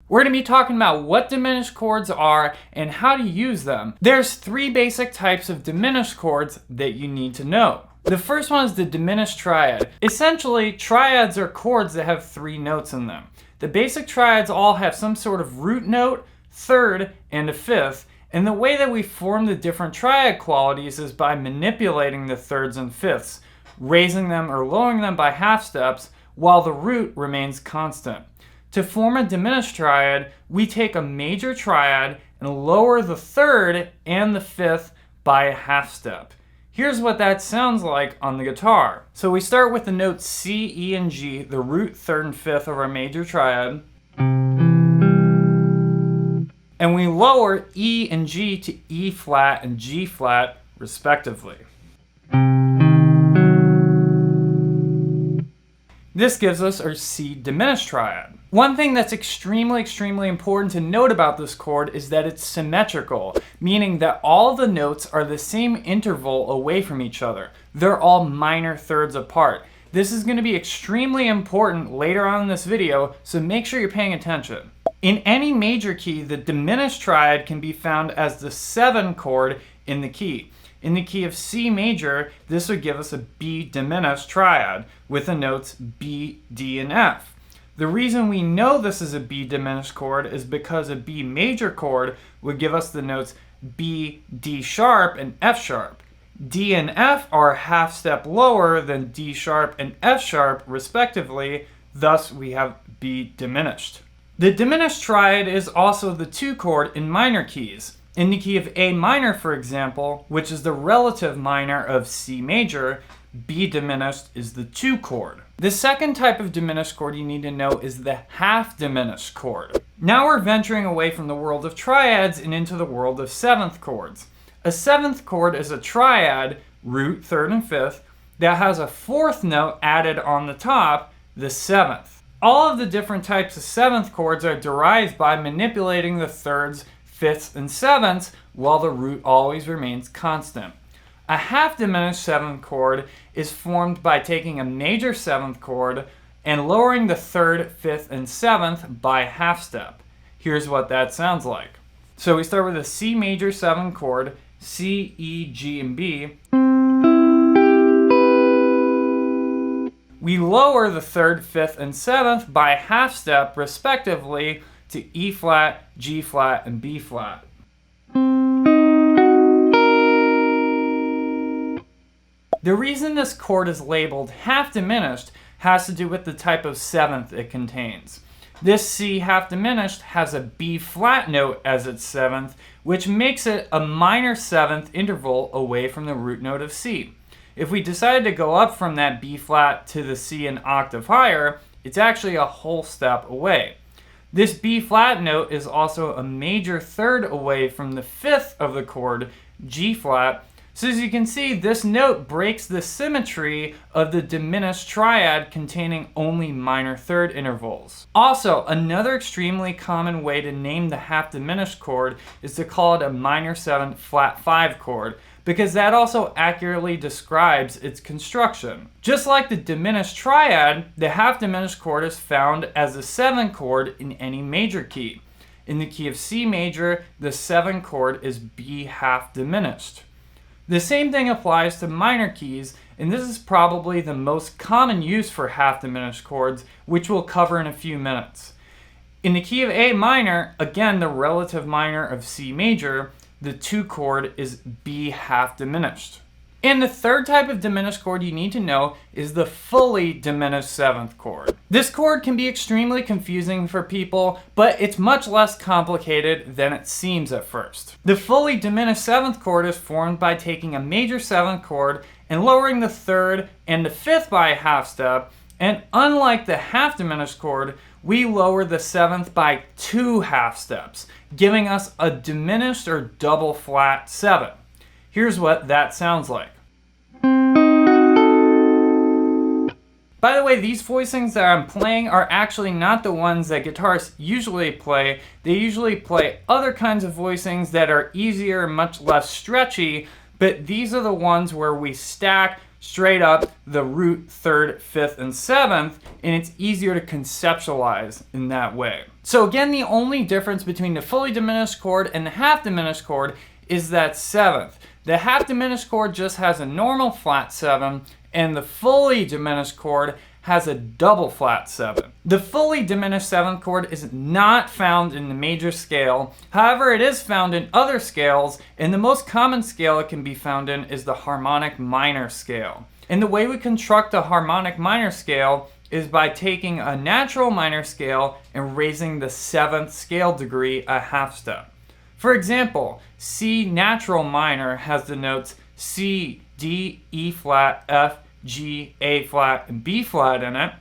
We're going to be talking about what diminished chords are and how to use them. There's 3 basic types of diminished chords that you need to know. The first one is the diminished triad. Essentially, triads are chords that have 3 notes in them. The basic triads all have some sort of root note, third, and a fifth. And the way that we form the different triad qualities is by manipulating the thirds and fifths, raising them or lowering them by half steps while the root remains constant. To form a diminished triad, we take a major triad and lower the third and the fifth by a half step. Here's what that sounds like on the guitar. So we start with the notes C, E, and G, the root, third, and fifth of our major triad. And we lower E and G to E flat and G flat, respectively. This gives us our C diminished triad. One thing that's extremely important to note about this chord is that it's symmetrical, meaning that all the notes are the same interval away from each other. They're all minor thirds apart. This is going to be extremely important later on in this video, so make sure you're paying attention. In any major key, the diminished triad can be found as the 7 chord in the key. In the key of C major, this would give us a B diminished triad with the notes B, D, and F. The reason we know this is a B diminished chord is because a B major chord would give us the notes B, D sharp, and F sharp. D and F are a half step lower than D sharp and F sharp, respectively, thus we have B diminished. The diminished triad is also the 2 chord in minor keys. In the key of A minor, for example, which is the relative minor of C major, B diminished is the 2 chord. The second type of diminished chord you need to know is the half diminished chord. Now we're venturing away from the world of triads and into the world of 7th chords. A 7th chord is a triad, root, third, and fifth, that has a 4th note added on the top, the 7th. All of the different types of 7th chords are derived by manipulating the thirds, fifths, and sevenths while the root always remains constant. A half diminished 7th chord is formed by taking a major 7th chord and lowering the 3rd, 5th, and 7th by half step. Here's what that sounds like. So we start with a C major 7th chord, C, E, G, and B. We lower the 3rd, 5th, and 7th by half step, respectively, to E flat, G flat, and B flat. The reason this chord is labeled half diminished has to do with the type of 7th it contains. This C half diminished has a B flat note as its 7th, which makes it a minor 7th interval away from the root note of C. If we decided to go up from that B flat to the C an octave higher, it's actually a whole step away. This B flat note is also a major 3rd away from the 5th of the chord, G flat. So as you can see, this note breaks the symmetry of the diminished triad containing only minor 3rd intervals. Also, another extremely common way to name the half diminished chord is to call it a minor 7 flat 5 chord, because that also accurately describes its construction. Just like the diminished triad, the half diminished chord is found as a 7 chord in any major key. In the key of C major, the 7 chord is B half diminished. The same thing applies to minor keys, and this is probably the most common use for half diminished chords, which we'll cover in a few minutes. In the key of A minor, again the relative minor of C major, the 2 chord is B half diminished. And the third type of diminished chord you need to know is the fully diminished 7th chord. This chord can be extremely confusing for people, but it's much less complicated than it seems at first. The fully diminished 7th chord is formed by taking a major 7th chord and lowering the 3rd and the 5th by a half step, and unlike the half diminished chord, we lower the 7th by 2 half steps, giving us a diminished or double flat 7. Here's what that sounds like. By the way, these voicings that I'm playing are actually not the ones that guitarists usually play. They usually play other kinds of voicings that are easier and much less stretchy, but these are the ones where we stack straight up the root, 3rd, 5th, and 7th, and it's easier to conceptualize in that way. So again, the only difference between the fully diminished chord and the half diminished chord is that seventh. The half diminished chord just has a normal flat 7, and the fully diminished chord has a double flat 7. The fully diminished 7th chord is not found in the major scale. However, it is found in other scales, and the most common scale it can be found in is the harmonic minor scale. And the way we construct a harmonic minor scale is by taking a natural minor scale and raising the 7th scale degree a half step. For example, C natural minor has the notes C, D, E flat, F, G, A flat, and B flat in it.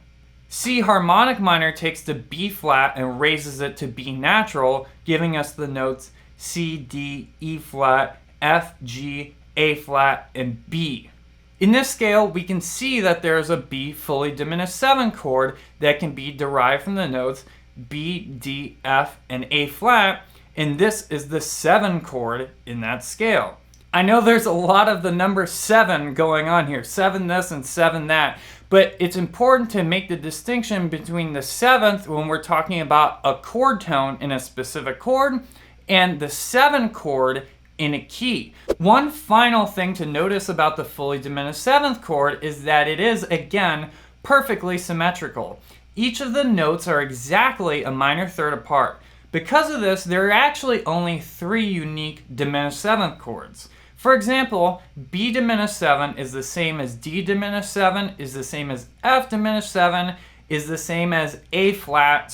C harmonic minor takes the B flat and raises it to B natural, giving us the notes C, D, E flat, F, G, A flat, and B. In this scale, we can see that there is a B fully diminished 7 chord that can be derived from the notes B, D, F, and A flat, and this is the 7 chord in that scale. I know there's a lot of the number 7 going on here, 7 this and 7 that, but it's important to make the distinction between the 7th when we're talking about a chord tone in a specific chord and the 7 chord in a key. One final thing to notice about the fully diminished 7th chord is that it is, again, perfectly symmetrical. Each of the notes are exactly a minor third apart. Because of this, there are actually only 3 unique diminished 7th chords. For example, B diminished 7 is the same as D diminished 7, is the same as F diminished 7, is the same as A flat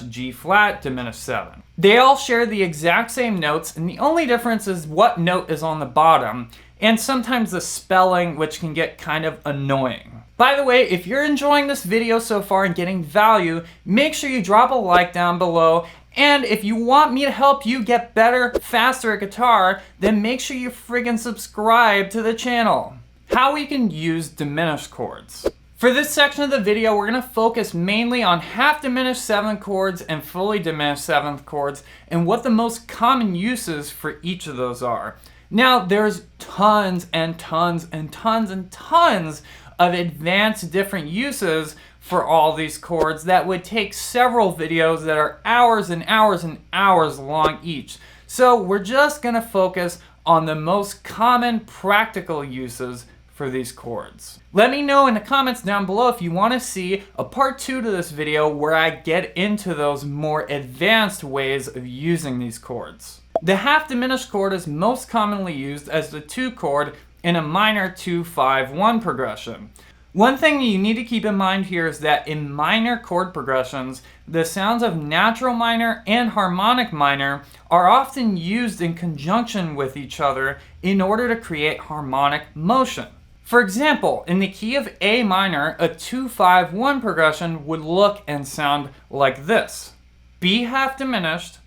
/ G flat diminished 7. They all share the exact same notes, and the only difference is what note is on the bottom, and sometimes the spelling, which can get kind of annoying. By the way, if you're enjoying this video so far and getting value, make sure you drop a like down below. And if you want me to help you get better, faster at guitar, then make sure you friggin' subscribe to the channel. How we can use diminished chords. For this section of the video, we're gonna focus mainly on half diminished 7th chords and fully diminished 7th chords and what the most common uses for each of those are. Now, there's tons and tons and tons and tons of advanced different uses for all these chords that would take several videos that are hours and hours and hours long each. So we're just gonna focus on the most common practical uses for these chords. Let me know in the comments down below if you want to see a part 2 to this video where I get into those more advanced ways of using these chords. The half diminished chord is most commonly used as the 2 chord in a minor 2-5-1 progression. One thing you need to keep in mind here is that in minor chord progressions, the sounds of natural minor and harmonic minor are often used in conjunction with each other in order to create harmonic motion. For example, in the key of A minor, a 2-5-1 progression would look and sound like this. B half diminished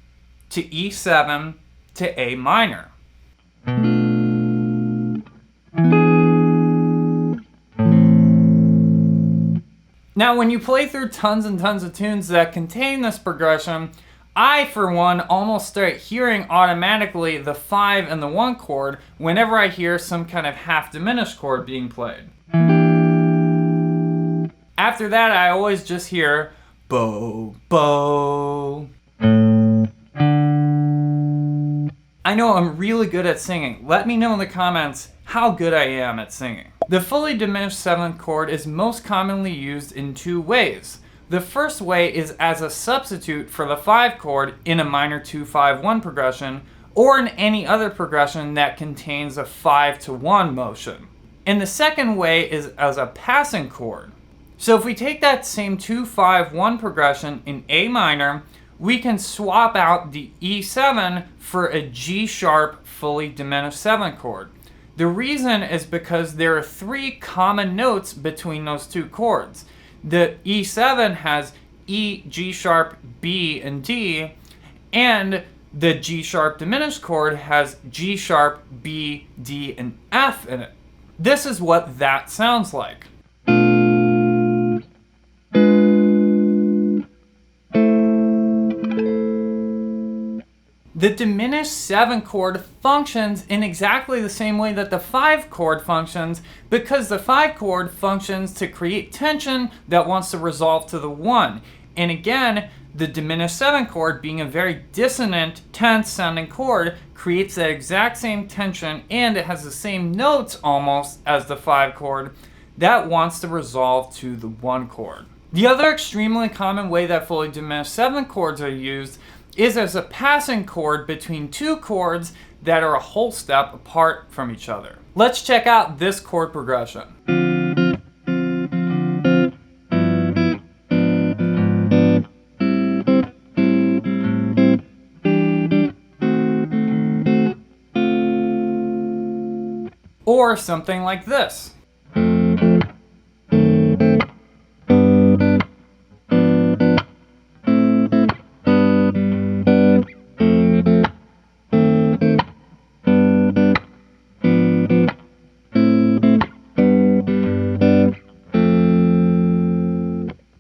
to E7 to A minor. Now, when you play through tons and tons of tunes that contain this progression, I, for one, almost start hearing automatically the 5 and the 1 chord whenever I hear some kind of half diminished chord being played. After that, I always just hear bow, bow. I know I'm really good at singing. Let me know in the comments how good I am at singing. The fully diminished 7th chord is most commonly used in 2 ways. The first way is as a substitute for the 5 chord in a minor 2-5-1 progression, or in any other progression that contains a 5-1 motion. And the second way is as a passing chord. So if we take that same 2-5-1 progression in A minor, we can swap out the E7 for a G sharp fully diminished 7th chord. The reason is because there are 3 common notes between those 2 chords. The E7 has E, G sharp, B, and D, and the G sharp diminished chord has G sharp, B, D, and F in it. This is what that sounds like. The diminished 7 chord functions in exactly the same way that the 5 chord functions, because the 5 chord functions to create tension that wants to resolve to the 1. And again, The diminished 7 chord, being a very dissonant, tense sounding chord, creates that exact same tension, and it has the same notes almost as the 5 chord that wants to resolve to the 1 chord. The other extremely common way that fully diminished 7 chords are used is as a passing chord between 2 chords that are a whole step apart from each other. Let's check out this chord progression. Or something like this.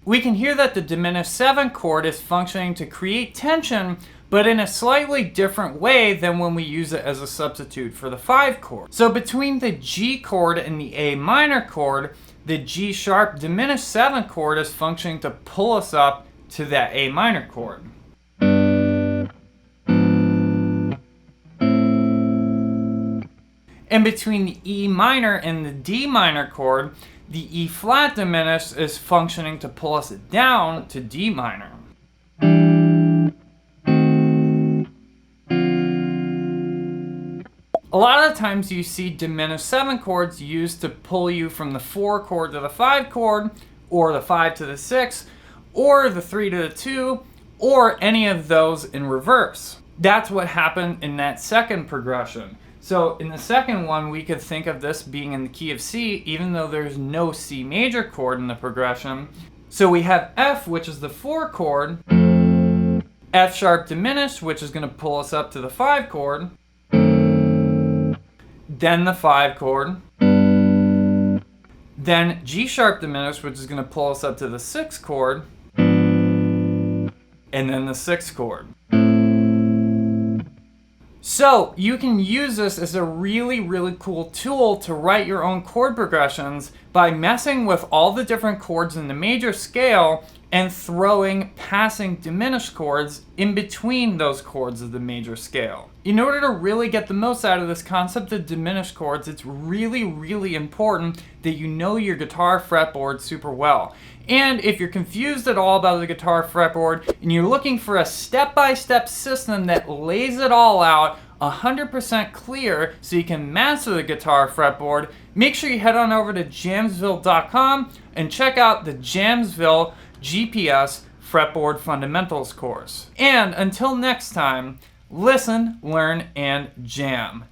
We can hear that the diminished 7 chord is functioning to create tension, but in a slightly different way than when we use it as a substitute for the 5 chord. So between the G chord and the A minor chord, the G sharp diminished 7 chord is functioning to pull us up to that A minor chord. And between the E minor and the D minor chord, the E flat diminished is functioning to pull us down to D minor. A lot of times you see diminished 7 chords used to pull you from the 4 chord to the 5 chord, or the 5 to the 6, or the 3 to the 2, or any of those in reverse. That's what happened in that second progression. So in the second one, we could think of this being in the key of C, even though there's no C major chord in the progression. So we have F, which is the 4 chord, F sharp diminished, which is going to pull us up to the 5 chord, then the 5 chord, then G sharp diminished, which is going to pull us up to the 6 chord, and then the 6 chord. So you can use this as a really cool tool to write your own chord progressions by messing with all the different chords in the major scale and throwing passing diminished chords in between those chords of the major scale. In order to really get the most out of this concept of diminished chords, it's really important that you know your guitar fretboard super well. And if you're confused at all about the guitar fretboard and you're looking for a step-by-step system that lays it all out 100% clear so you can master the guitar fretboard, make sure you head on over to Jamsville.com and check out the Jamsville GPS Fretboard Fundamentals course. And until next time, listen, learn, and jam.